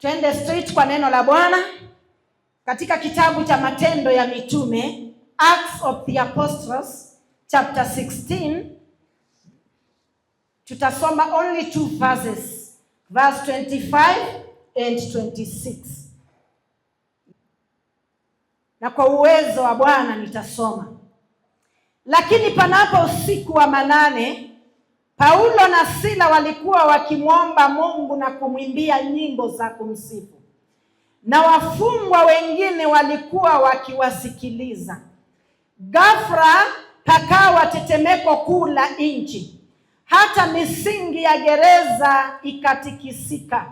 Twende straight kwa neno la Bwana katika kitabu cha Matendo ya Mitume, Acts of the Apostles, chapter 16. Tutasoma only 2 verses, verse 25 and 26. Na kwa uwezo wa Bwana nitasoma. Lakini panapo usiku wa manane, Paulo na Sila walikuwa wakimwomba Mungu na kumwimbia nyimbo za kumsifu, na wafungwa wengine walikuwa wakiwasikiliza. Ghafla pakawa tetemeko kuu la nchi, hata misingi ya gereza ikatikisika,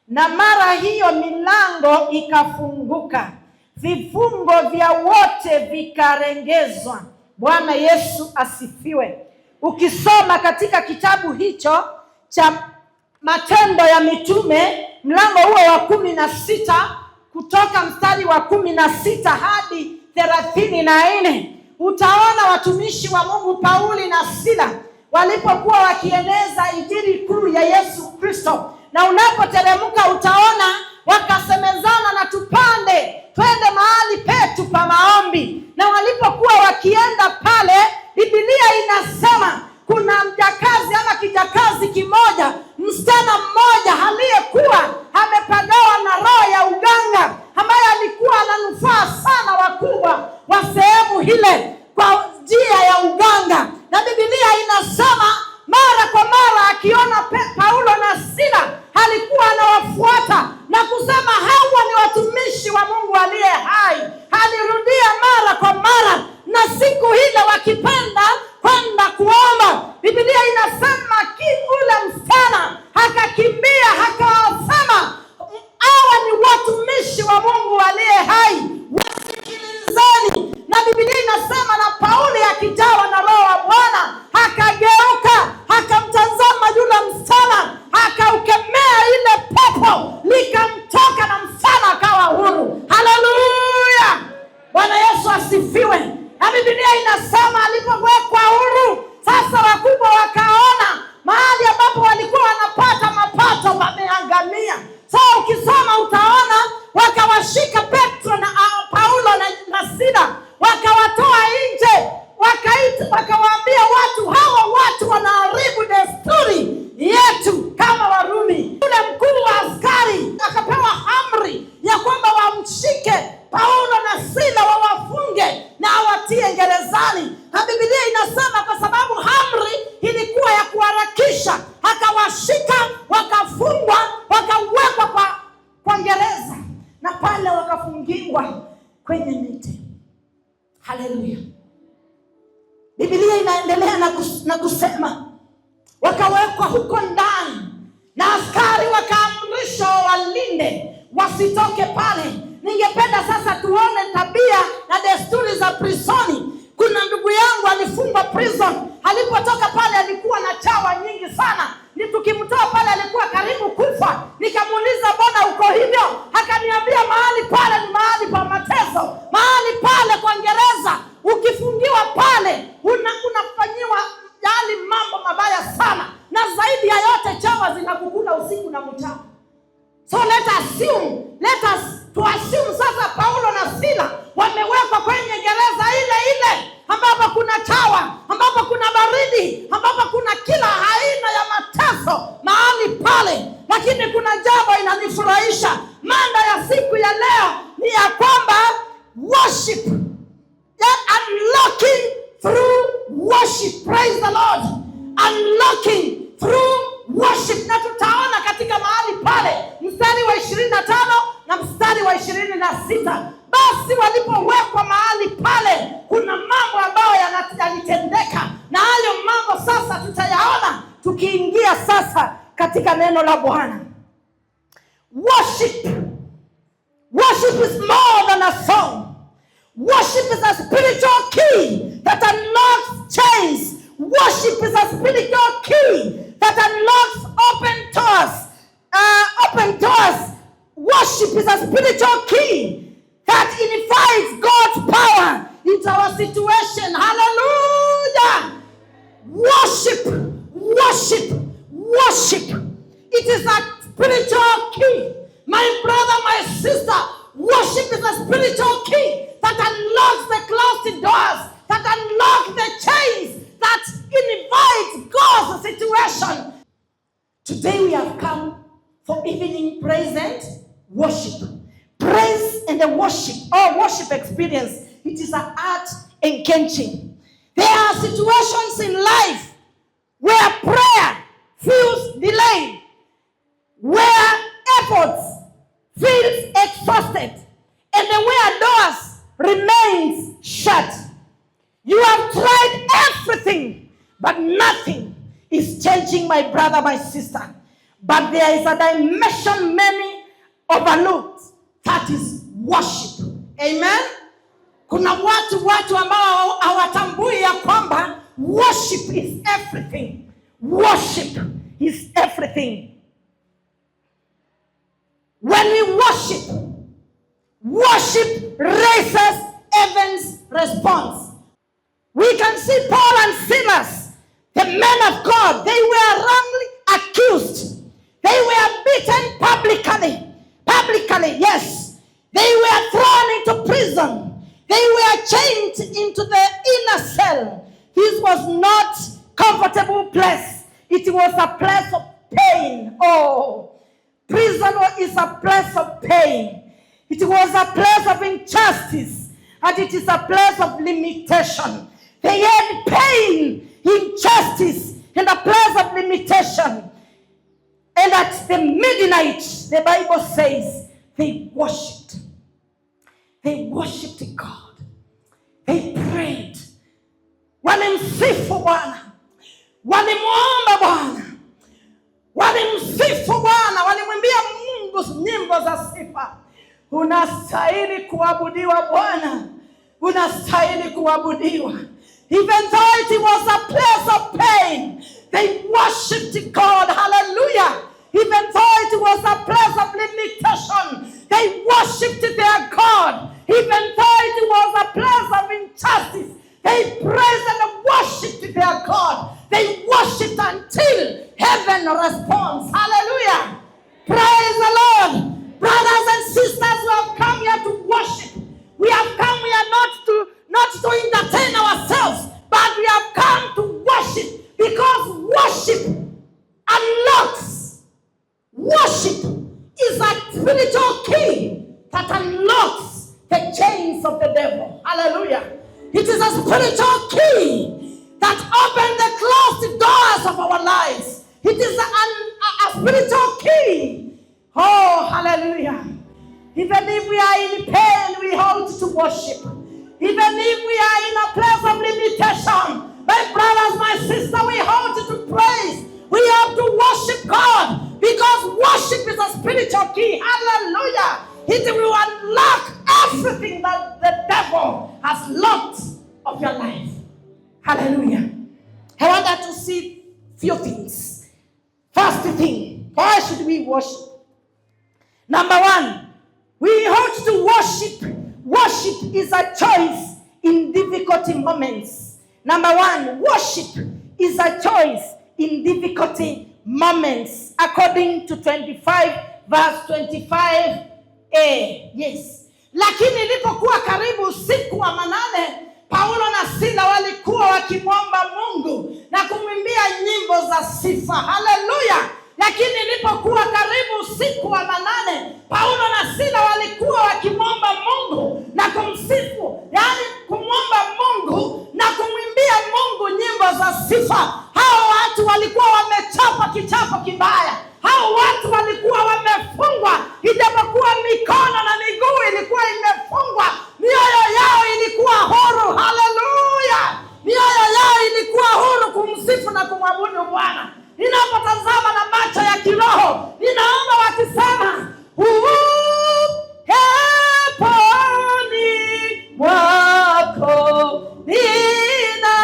na mara hiyo milango ikafunguka, vifungo vya wote vikarengezwa. Bwana Yesu asifiwe. Ukisoma katika kitabu hicho cha Matendo ya Mitume, mlango huo wa 16 kutoka mstari wa 16 hadi 34, utaona watumishi wa Mungu Pauli na Sila walipokuwa wakieneza injili kuu ya Yesu Kristo. Na unapoteremka utaona wakasemezana na tupande twende mahali petu pa maombi. Na walipokuwa wakienda pale, Biblia inasema kuna mjakazi ama kijakazi kimoja, msichana mmoja aliyekuwa amepagawa na roho ya uganga, ambaye alikuwa ananufaa sana wakubwa wa sehemu ile kwa njia ya uganga. Na Biblia inasema mara kwa mara akiona Paulo na Sila alikuwa anawafuata na kusema hawa ni watumishi wa Mungu aliye hai. Alirudia mara kwa mara, na siku ile wakipenda kwenda kuomba, Biblia inasema ule msichana akakimbia akawasema hawa ni watumishi wa Mungu aliye hai, wasikilizeni. Na Biblia inasema na Paulo akijawa na roho wa Bwana akageuka akamtazama yule msichana, akaukemea ile pepo likamtoka, na msichana akawa huru. Haleluya! Bwana Yesu asifiwe. Na Biblia inasema alipowekwa huru, sasa wakubwa wakaona mahali ambapo walikuwa wanapata mapato pameangamia. So ukisoma utaona wakawashika Petro na Paulo na Sila, wakawatoa nje, wakawaambia watu hawa watu wanaharibu desturi yetu kama Warumi. Yule mkuu wa askari akapewa amri ya kwamba wamshike Paulo na Sila, wawafunge na awatie gerezani. Na Biblia inasema kwa sababu amri ilikuwa ya kuharakisha, akawashika, wakafungwa, wakawekwa kwa gereza, na pale wakafungiwa kwenye miti. Haleluya! Biblia inaendelea na kusema wakawekwa huko ndani, na askari wakaamrishwa walinde wasitoke pale. Ningependa sasa tuone tabia na desturi za prisoni. Kuna ndugu yangu alifungwa prison. Alipotoka pale alikuwa na chawa nyingi sana. Ni tukimtoa pale alikuwa karibu kufa. Nikamuuliza mbona uko hivyo? Akaniambia mahali pale ni mahali pa mateso. Mahali pale kwa gereza ukifungiwa pale unafanyiwa yale mambo mabaya sana, na zaidi ya yote chawa zinakukula usiku na mchana. So let us assume sasa Paulo na Sila wamewekwa kwenye gereza ile ambapo kuna chawa, ambapo kuna baridi, ambapo kuna kila aina ya mateso mahali pale. Lakini kuna jambo inanifurahisha. Mada ya siku ya leo ni ya kwamba worship, unlocking through worship. Praise the Lord. Unlocking through worship. Na tutaona katika mahali pale mstari wa 25 na mstari wa 26. Basi walipowekwa mahali pale kuna mambo ambayo yalitendeka, na hayo mambo sasa tutayaona tukiingia sasa katika neno la Bwana. Worship is more than a song. Worship is a spiritual key that unlocks chains. Worship is a spiritual key that unlocks open doors. Worship is a spiritual key that invites God's power into our situation. Hallelujah! Worship. It is a spiritual key My brother, my sister, worship is a spiritual key that unlocks the closed doors, that unlocks the chains, that invites God's situation. Today we have come for evening praise and worship. Praise and the worship, or worship experience, it is an art engaging. There are situations in life where prayer feels delayed, where efforts feels exhausted, and then where doors remains shut. You have tried everything, but nothing is changing, my brother, my sister. But there is a dimension many overlooked, that is worship. Amen. Kuna watu ambao hawatambui ya kwamba worship is everything. Worship is everything. When we worship raises heaven's response. We can see Paul and Silas, the men of God, they were wrongly accused. They were beaten publicly, yes. They were thrown into prison. They were chained into the inner cell. This was not a comfortable place. It was a place of pain. Oh, prison is a place of pain. It was a place of injustice, and it is a place of limitation. They had pain, injustice, and a place of limitation. And at the midnight, the Bible says, they worshipped. They worshipped God. They prayed. Walimsifu Bwana. Walimuomba Bwana. Walimsifu Bwana. Walimwimbia Mungu nyimbo za sifa. Unastahili kuabudiwa Bwana. Unastahili kuabudiwa. Even though it was a place of pain, they worshipped God. Hallelujah. Even though it was a place of limitation, they worshipped their God. Even though it was a place of injustice, they praised and worshipped their God. They worshipped until heaven responds. Hallelujah. Praise the Lord. Brothers and sisters who have come here to worship, we have come here not to entertain ourselves, but we have come to worship, because worship unlocks. Worship is a spiritual key that unlocks the chains of the devil. Hallelujah. It is a spiritual key that opens the closed doors of our lives. It is a spiritual key. Oh, hallelujah. Even if we are in pain, we hold to worship. Even if we are in a place of limitation, my brothers, my sister, we hold to praise. We have to worship God, because worship is a spiritual key. Hallelujah. It will unlock everything that the devil has locked of your life. Hallelujah. I want us to see few things. First thing, why should we worship? Number one, we ought to worship. Worship is a choice in difficult moments. Number one, worship is a choice in difficult moments. According to 25 verse 25a. Yes. Lakini ilipokuwa karibu usiku wa manane, Paulo na Sila walikuwa wakimwomba Mungu na kumwimbia nyimbo za sifa. Haleluya. Lakini ilipokuwa karibu usiku wa manane, Paulo na Sila walikuwa wakimwomba Mungu na kumsifu, yaani kumwomba Mungu na kumwimbia Mungu nyimbo za sifa. Hao watu walikuwa wamechapa kichapo kibaya. Hao watu walikuwa wamefungwa, ijapokuwa mikono na miguu ilikuwa imefungwa, mioyo yao ilikuwa huru. Haleluya. Mioyo yao ilikuwa huru kumsifu na kumwabudu Bwana. Ninapotazama na macho ya kiroho, ninaomba wakisema, heponi mwako nina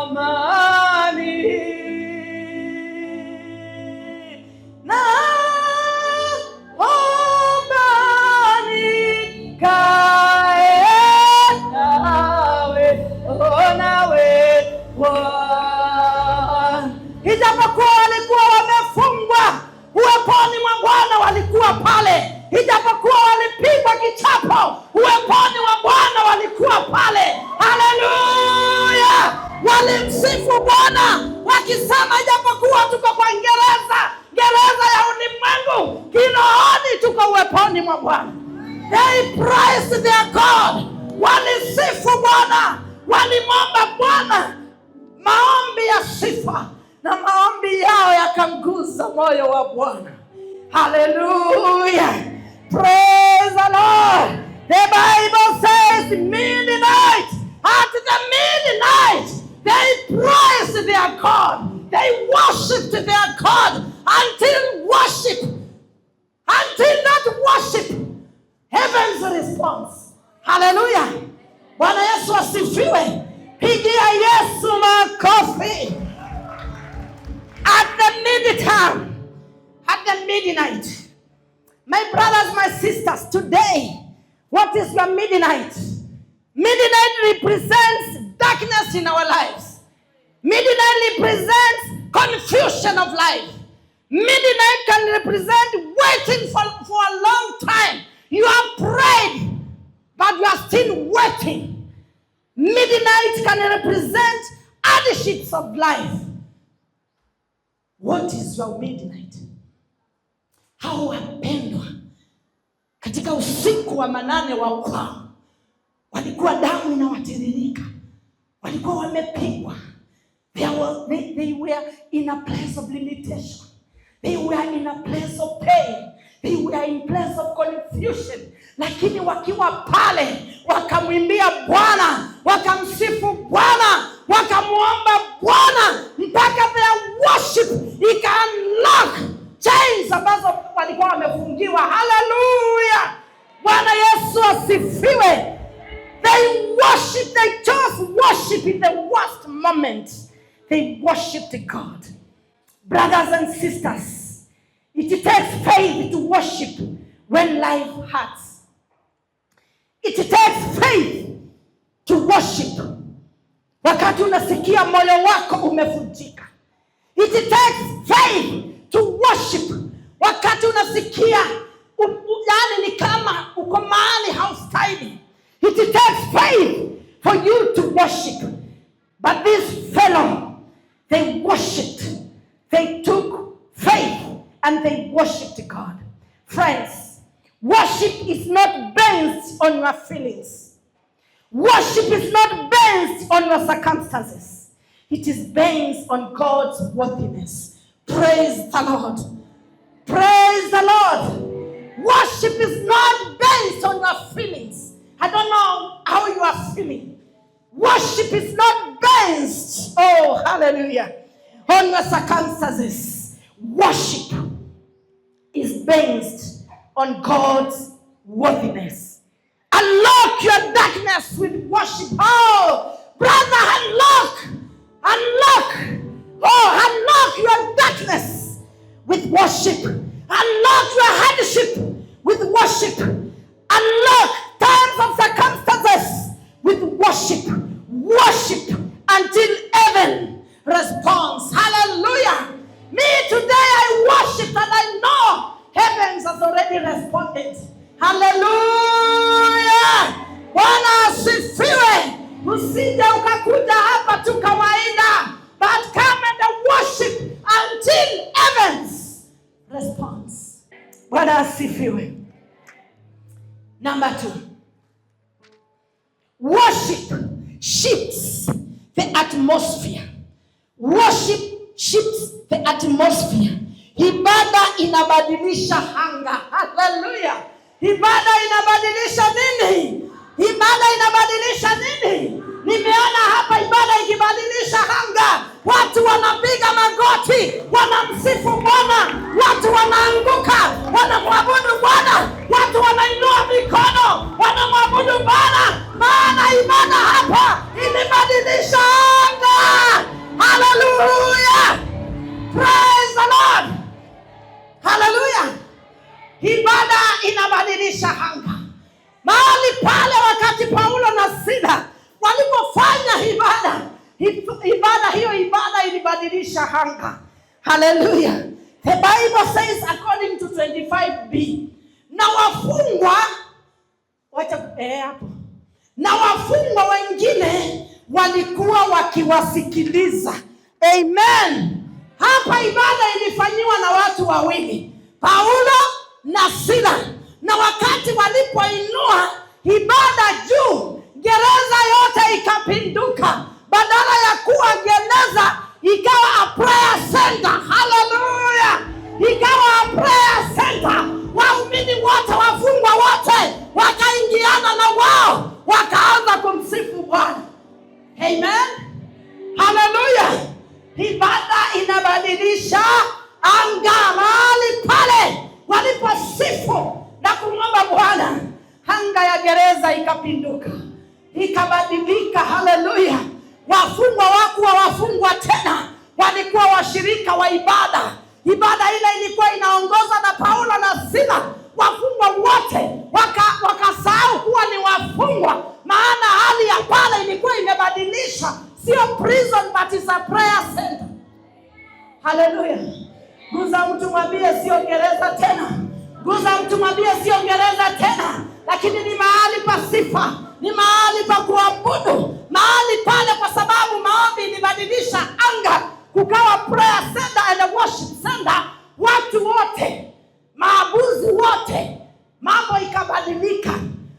amani, na ombani kae nawe, nawe ijapokuwa walikuwa wamefungwa, uweponi ijapokuwa walipigwa kichapo, uweponi wa Bwana walikuwa pale. Haleluya! Walimsifu Bwana wakisema, ijapokuwa tuko kwa gereza ya ulimwengu, kirohoni tuko uweponi mwa Bwana. They praised their God. Walisifu Bwana, walimwomba Bwana maombi ya sifa, na maombi yao yakamgusa moyo wa Bwana. Hallelujah. Praise the Lord. The Bible says midnight, at the midnight, they praised their God. They worshipped their God until that worship, heaven's response. Hallelujah. Bwana Yesu asifiwe. Pigia Yesu makofi. At the midnight, my brothers, my sisters, today, what is your midnight? Midnight represents darkness in our lives. Midnight represents confusion of life. Midnight can represent waiting for a long time. You have prayed, but you are still waiting. Midnight can represent hardships of life. What is your midnight? Hao wapendwa, katika usiku wa manane wa kwao, walikuwa damu inawatiririka, walikuwa wamepigwa. They were in a place of limitation. They were in a place of pain. They were in place of confusion. Lakini wakiwa pale, wakamwimbia Bwana, wakamsifu Bwana, wakamuomba Bwana, mpaka their worship ika-unlock chains ambazo walikuwa wamefungiwa. Hallelujah. Bwana Yesu asifiwe. They chose worship in the worst moment. They worshipped God. Brothers and sisters, it takes faith to worship when life hurts. It takes faith to worship wakati unasikia moyo wako umevunjika. It takes faith to worship wakati unasikia yani ni kama uko mahali haustahili. It takes faith for you to worship. But this fellow, they worshipped. They took faith and they worshipped God. Friends, worship is not based on your feelings. Worship is not based on your circumstances. It is based on God's worthiness. Praise the Lord. Praise the Lord. Worship is not based on your feelings. I don't know how you are feeling. Worship is not based, oh hallelujah, on your circumstances. Worship is based on God's worthiness. Unlock your darkness with worship. Oh, brother, unlock your darkness with worship. Unlock your hardship with worship. Unlock times of circumstances with worship. Worship until heaven responds. Hallelujah. Me today, I worship and I know heavens has already responded. Hallelujah. Bwana asifiwe. Usije ukakuja hapa tu kawaida, but come and worship until heavens responds. Bwana asifiwe. Number 2. Worship shifts the atmosphere. Worship shifts the atmosphere. Ibada inabadilisha anga. Hallelujah. Ibada inabadilisha nini? Ibada inabadilisha nini? Nimeona hapa ibada ikibadilisha anga. Watu wanapiga magoti, wanamsifu Bwana, watu wanaanguka, wanamwabudu Bwana, watu wanainua mikono, wanamwabudu Bwana, maana ibada hapa imebadilisha anga. Hallelujah. Praise the Lord. Hallelujah. Ibada inabadilisha anga. Mahali pale wakati Paulo na Sila walipofanya ibada ilibadilisha anga. Hallelujah. The Bible says according to 25b, na wafungwa hapo, na wafungwa wengine walikuwa wakiwasikiliza. Amen. Hapa ibada ilifanyiwa na watu wawili, Paulo na Sila, na wakati walipoinua ibada juu, gereza yote ikapinduka. Badala ya kuwa gereza ikawa a prayer center. Hallelujah. Ikawa a prayer center. Waumini wote, wafungwa wote wakaingiana na wao wakaanza kumsifu Bwana. Amen. Hallelujah. Ibada inabadilisha anga. Mahali pale waliposifu na kumwomba Bwana, anga ya gereza ikapinduka, ikabadilika. Hallelujah. Wafungwa wakuwa wafungwa tena, walikuwa washirika wa ibada. Ibada ile ilikuwa inaongozwa na Paulo na Sila. Wafungwa wote wakasahau kuwa ni wafungwa, maana hali ya pale ilikuwa imebadilisha. Sio prison but it's a prayer center. Hallelujah. Guza mtu mwambie sio gereza tena. Guza mtu mwambie sio gereza tena, lakini ni mahali pa sifa, ni mahali pa kuabudu, mahali pale, kwa sababu maombi ilibadilisha anga, kukawa prayer center and a worship center. Watu wote, maabuzi wote, mambo ikabadilika.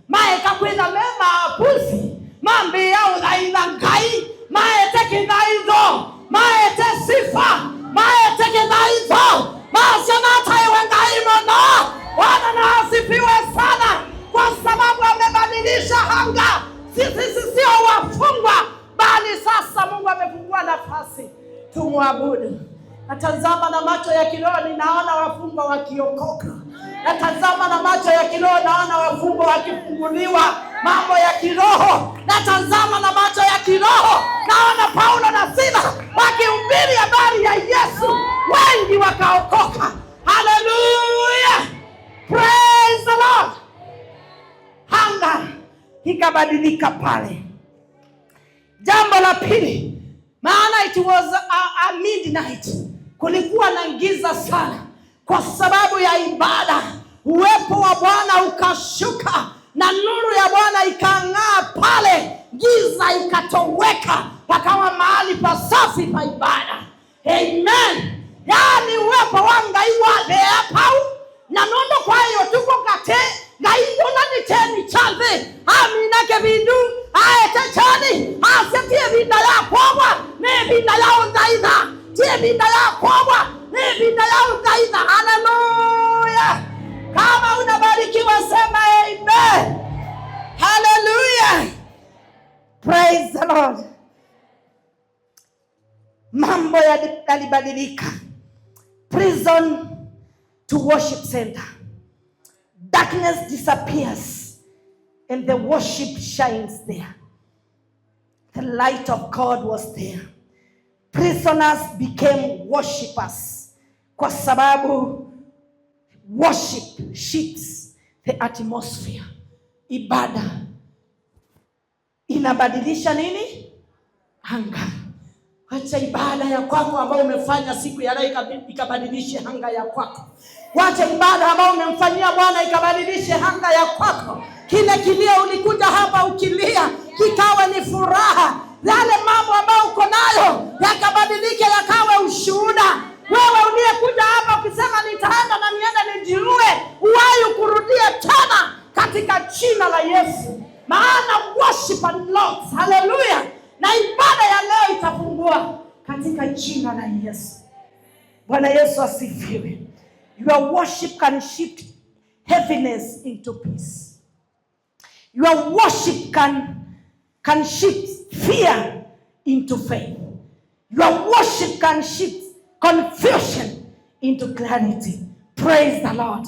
Mae kakwenda mema abuzi, mambi yao dhaidha ngai, mae teke dhaizo, mae te sifa, mae teke dhaizo, maasyanata iwe ngai mono. Bwana na asifiwe sana, kwa sababu amebadilisha anga. Sisi sio wafungwa, bali sasa Mungu amefungua nafasi tumwabudu. Natazama na macho ya kiroho, ninaona wafungwa wakiokoka. Natazama na macho ya kiroho, naona wafungwa wakifunguliwa mambo ya kiroho. Natazama na macho ya kiroho, naona Paulo na Sila wakihubiri habari ya Yesu, wengi wakaokoka. Hallelujah. Praise the Lord. Anga ikabadilika pale. Jambo la pili, maana it was a midnight, kulikuwa na giza sana. Kwa sababu ya ibada, uwepo wa Bwana ukashuka na nuru ya Bwana ikang'aa pale, giza ikatoweka, pakawa mahali pasafi pa ibada. Amen. Yani uwepo wanga iwade hapa na nondo. Kwa hiyo tuko kate gaidona ni teni chave amina ke bindu aete chani asetie binda ya kwabwa ne binda ya undaida tie binda ya kwabwa ne binda ya undaida. Hallelujah. Kama unabarikiwa sema amen. Hallelujah. Praise the Lord. Mambo yalibadilika. Prison to worship center. Darkness disappears and the worship shines there. The light of God was there. Prisoners became worshipers, kwa sababu worship shifts the atmosphere. Ibada inabadilisha nini? Anga. Wacha ibada ya kwako ambayo umefanya siku ya leo ikabadilishe anga ya kwako. Wacha ibada ambayo umemfanyia Bwana ikabadilishe anga ya kwako. Kile kilio ulikuja hapa ukilia kikawa ni furaha. Yale mambo ambayo uko nayo yakabadilike yakawe ushuhuda. Wewe uliyekuja hapa ukisema nitaenda na niende nijiue, uwahi kurudia tena katika jina la Yesu. Maana worship unlocks. Hallelujah. Na ibada ya leo itafungua katika jina la Yesu. Bwana Yesu asifiwe. Your worship can shift heaviness into peace. Your worship can shift fear into faith. Your worship can shift confusion into clarity. Praise the Lord.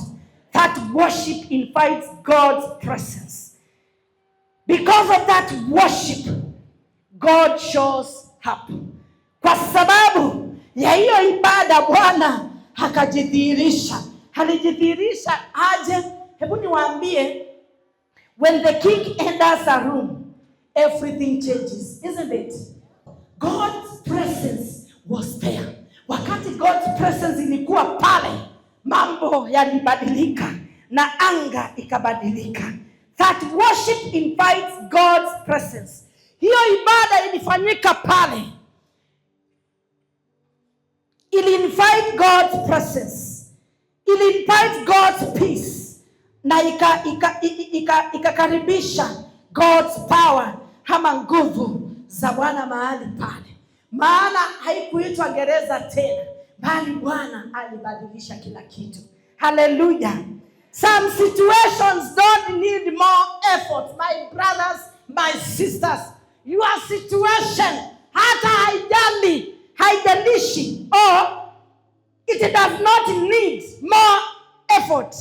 That worship invites God's presence. Because of that worship, God shows up. Kwa sababu ya hiyo ibada Bwana akajidhihirisha. Alijidhihirisha aje? Hebu niwaambie, when the king enters a room, everything changes, isn't it? God's presence was there. Wakati God's presence ilikuwa pale, mambo yalibadilika. na anga ikabadilika. That worship invites God's presence. Hiyo ibada ilifanyika pale, ili invite God's presence, ili invite God's peace, na ikakaribisha God's power ama nguvu za Bwana mahali pale. Maana haikuitwa gereza tena, bali Bwana alibadilisha kila kitu. Hallelujah. Some situations don't need more effort, my brothers, my sisters. Your situation hata haijalishi, or it does not need more effort.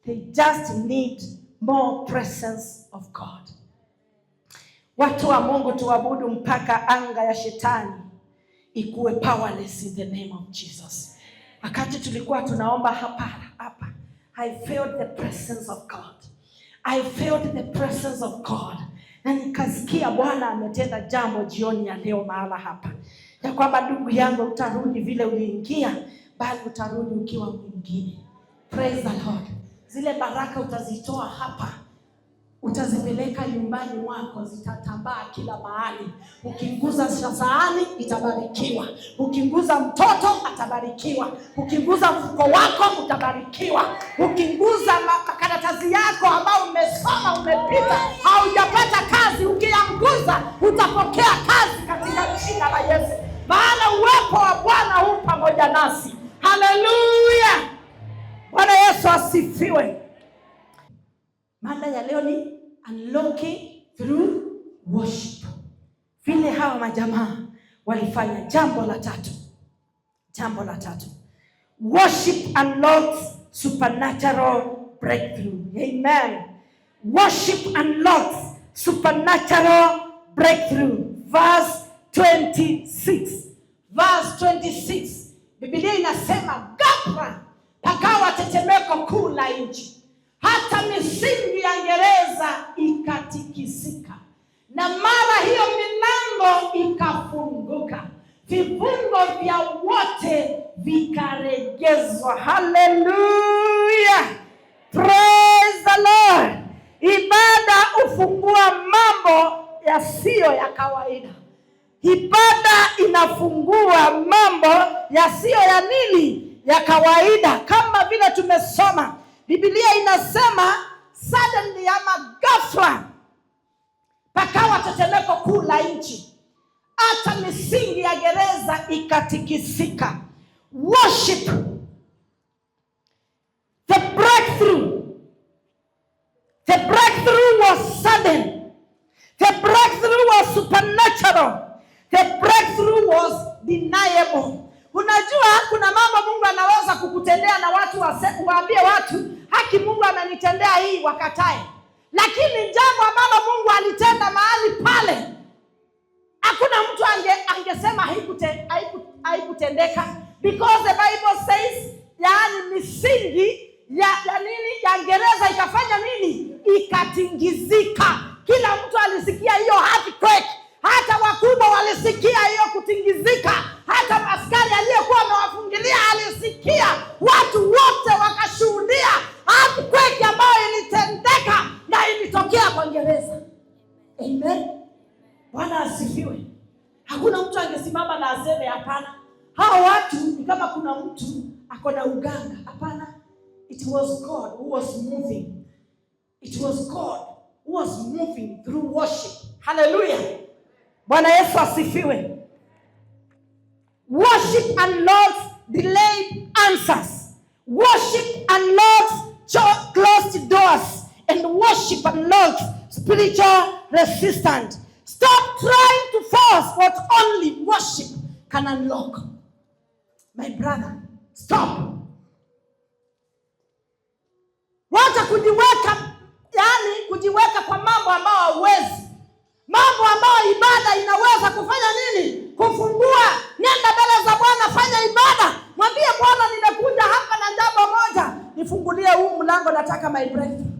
They just need more presence of God. Watu wa Mungu, tuabudu mpaka anga ya shetani ikuwe powerless in the name of Jesus. Wakati tulikuwa tunaomba hapa, I felt the presence of God. I felt the presence of God. Na nikasikia Bwana ametenda jambo jioni ya leo mahala hapa, ya kwamba ndugu yangu, utarudi vile uliingia, bali utarudi ukiwa mwingine. Praise the Lord. Zile baraka utazitoa hapa, utazipeleka nyumbani mwako, zitatambaa kila mahali. Ukinguza sahani itabarikiwa, ukinguza mtoto atabarikiwa, ukinguza mfuko wako utabarikiwa, ukinguza makaratasi yako ambao umesoma umepita haujapata kazi, ukianguza utapokea kazi katika jina la Yesu. Maana uwepo wa Bwana hu pamoja nasi. Haleluya. Bwana Yesu asifiwe. Mada ya leo ni unlocking through worship. Vile hawa majamaa walifanya. Jambo la tatu. Worship unlocks supernatural breakthrough. Amen. Worship unlocks supernatural breakthrough. Verse 26. Biblia inasema ghafla pakawa tetemeko kuu la nchi, hata misingi ya gereza ikatikisika, na mara hiyo milango ikafunguka, vifungo vya wote vikaregezwa. Hallelujah. Praise the Lord. Ibada ufungua mambo yasiyo ya kawaida. Ibada inafungua mambo yasiyo ya nini? Ya kawaida. Kama vile tumesoma, Biblia inasema suddenly ama ghafla pakawa tetemeko kuu la nchi, hata misingi ya gereza ikatikisika. Worship. The breakthrough was sudden. The breakthrough was supernatural. The breakthrough was deniable. Unajua kuna mambo Mungu anaweza kukutendea na watu waambie watu, haki Mungu amenitendea hii, wakatae. Lakini jambo ambalo Mungu alitenda mahali pale, hakuna mtu angesema haikutendeka, because the Bible says, yaani misingi ya gereza ikafanya nini? Ikatingizika. Kila mtu alisikia hiyo earthquake. Hata wakubwa walisikia hiyo kutingizika. Hata askari aliyekuwa amewafungilia alisikia. Watu wote wakashuhudia earthquake ambayo ilitendeka na ilitokea kwa gereza. Amen. Bwana asifiwe. Hakuna mtu angesimama na aseme hapana, hao watu ni kama kuna mtu akona uganga. Hapana. It was God who was moving. It was God who was moving through worship. Hallelujah. Bwana Yesu asifiwe. Worship unlocks delayed answers. Worship unlocks closed doors. And worship unlocks spiritual resistance. Stop trying to force what only worship can unlock. My brother, stop. Wacha kujiweka kwa mambo ambayo hauwezi. Mambo ambayo ibada inaweza kufanya nini? Kufungua. Nenda mbele za Bwana, fanya ibada. Mwambie Bwana, nimekuja hapa na jambo moja. Nifungulie huu mlango, nataka my breakthrough.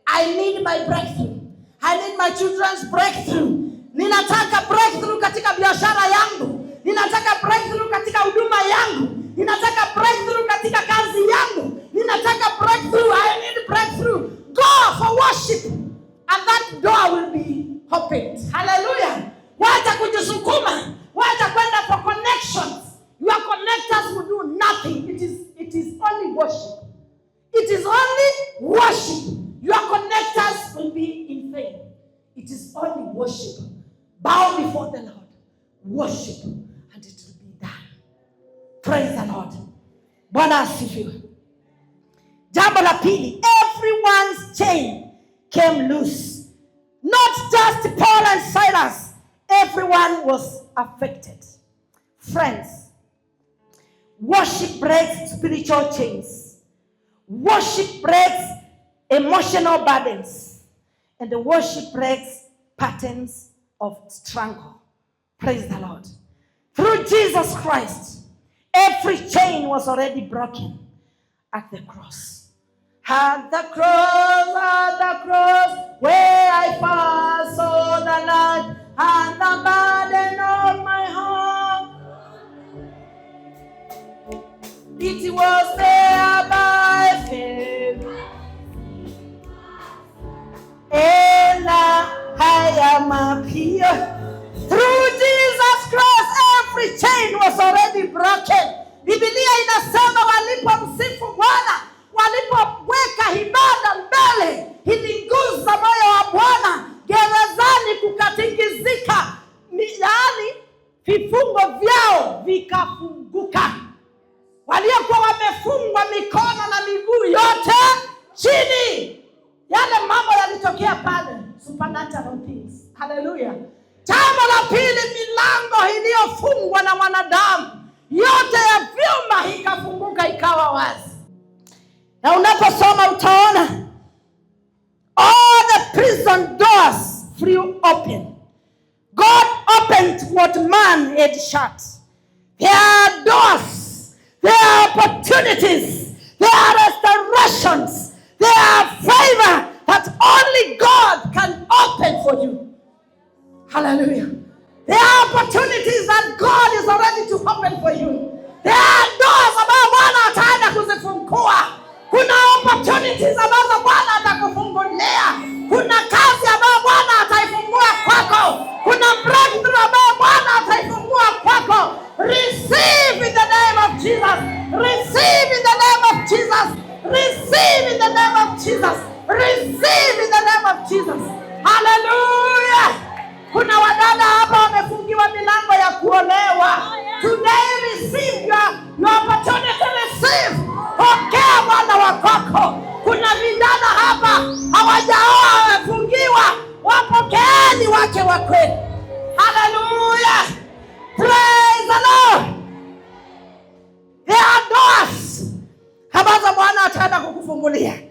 I need my breakthrough. I need my children's breakthrough. Ninataka breakthrough katika biashara yangu. Ninataka breakthrough katika huduma yangu. Ninataka breakthrough katika kazi yangu. Ninataka breakthrough. worship. It is only worship. Your connectors will be in faith. It is only worship. Bow before the Lord. Worship. And it will be done. Praise the Lord. Bwana asifiwe. Jambo la pili, everyone's chain came loose. Not just Paul and Silas. Everyone was affected. Friends, worship breaks spiritual chains. Worship breaks emotional burdens. And the worship breaks patterns of struggle. Praise the Lord. Through Jesus Christ, every chain was already broken at the cross. At the cross, where I first saw the light and the burden of my heart. It was there by faith. And I am up here. Through Jesus Christ, every chain was already broken. Biblia inasema walipomsifu Bwana, walipoweka ibada mbele, iliguza moyo wa Bwana, gerezani kukatingizika, yaani vifungo vyao vikafunguka. Waliokuwa wamefungwa mikono na miguu yote chini, yale mambo yalitokea pale, supernatural things. Hallelujah. Jambo la pili, milango iliyofungwa na wanadamu yote ya vyuma ikafunguka ikawa wazi. Na unaposoma utaona all the prison doors flew open. God opened what man had shut. There are doors, there are opportunities, there are restorations, there are favor that only God can open for you. Hallelujah. There are opportunities that God is already to open for you. There are doors ambazo Bwana ataenda kuzifungua. Kuna opportunities ambazo Bwana atakufungulia. Kuna kazi ambayo Bwana ataifungua kwako. Kuna breakthrough ambayo Bwana ataifungua kwako. Receive in the name of Jesus. Receive in the name of Jesus. Receive in the name of Jesus. Receive in the name of Jesus. Hallelujah. Kuna wadada hapa wamefungiwa milango ya kuolewa. Today receive your opportunity. Receive. Pokea mwana wa kwako. Kuna vijana hapa hawajaoa wamefungiwa. Wapokeeni wake wa kweli. Hallelujah. Praise the Lord. There are doors ambazo Bwana ataenda kukufungulia.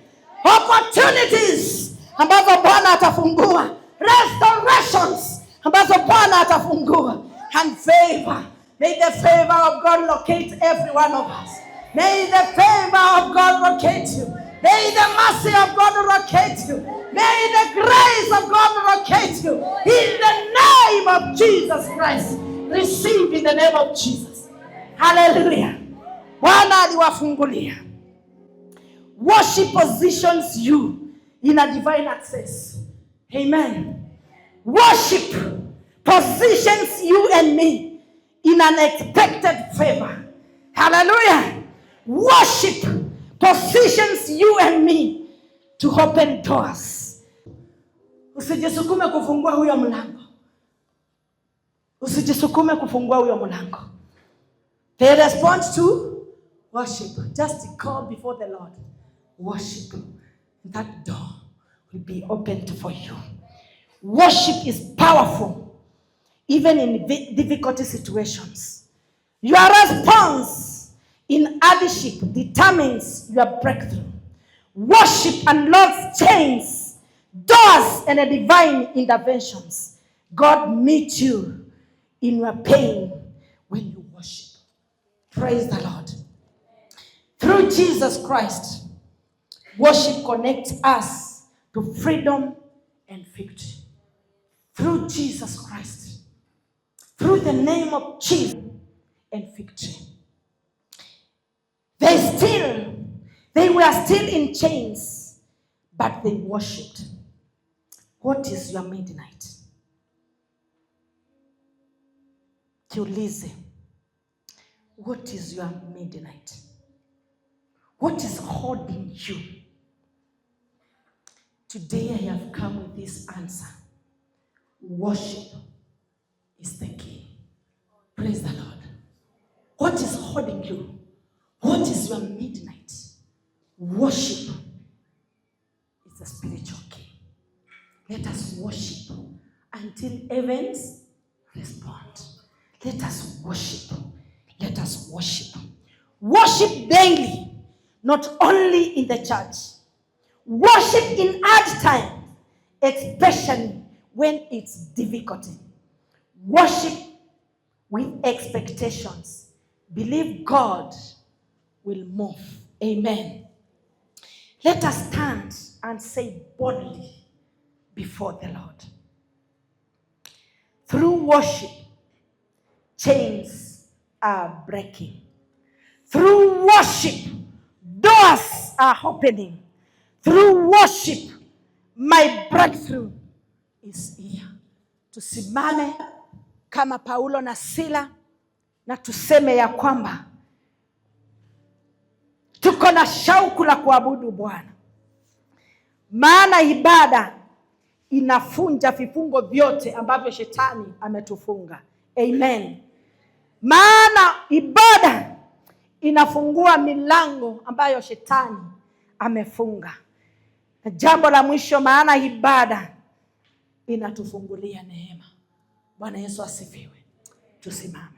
Opportunities ambazo Bwana atafungua. Restorations ambazo Bwana atafungua. And favor. May the favor of God locate every one of us. May the favor of God locate you. May the mercy of God locate you. May the grace of God locate you. In the name of Jesus Christ. Receive in the name of Jesus. Hallelujah. Bwana aliwafungulia. Worship positions you in a divine access. Amen. Worship positions you and me in an expected favor. Hallelujah. Worship positions you and me to open doors. Usijisukume kufungua huyo mlango. Usijisukume kufungua huyo mlango. The response to worship. Just call before the Lord. Worship. That door will be opened for you. Worship is powerful, even in difficult situations. Your response in hardship determines your breakthrough. Worship unlocks chains, doors, and divine interventions. God meets you in your pain when you worship. Praise the Lord. Through Jesus Christ, worship connects us to freedom and victory. Through Jesus Christ, through the name of Jesus and victory. They were still in chains, but they worshipped. What is your midnight? Tuulize, what is your midnight? What is holding you? Today I have come with this answer. Worship is the key. Praise the Lord. What is holding you? What is your midnight? Worship is the spiritual key. Let us worship until heavens respond. Let us worship. Let us worship. Worship daily, not only in the church. Worship in hard times, especially when it's difficult. Worship with expectations. Believe God will move. Amen. Let us stand and say boldly before the Lord. Through worship, chains are breaking. Through worship, doors are opening. Through worship, my breakthrough is here. Tusimame kama Paulo na Sila na tuseme ya kwamba tuko na shauku la kuabudu Bwana. Maana ibada inafunja vifungo vyote ambavyo shetani ametufunga. Amen. Maana ibada inafungua milango ambayo shetani amefunga. Na jambo la mwisho, maana ibada inatufungulia neema. Bwana Yesu asifiwe. Tusimame.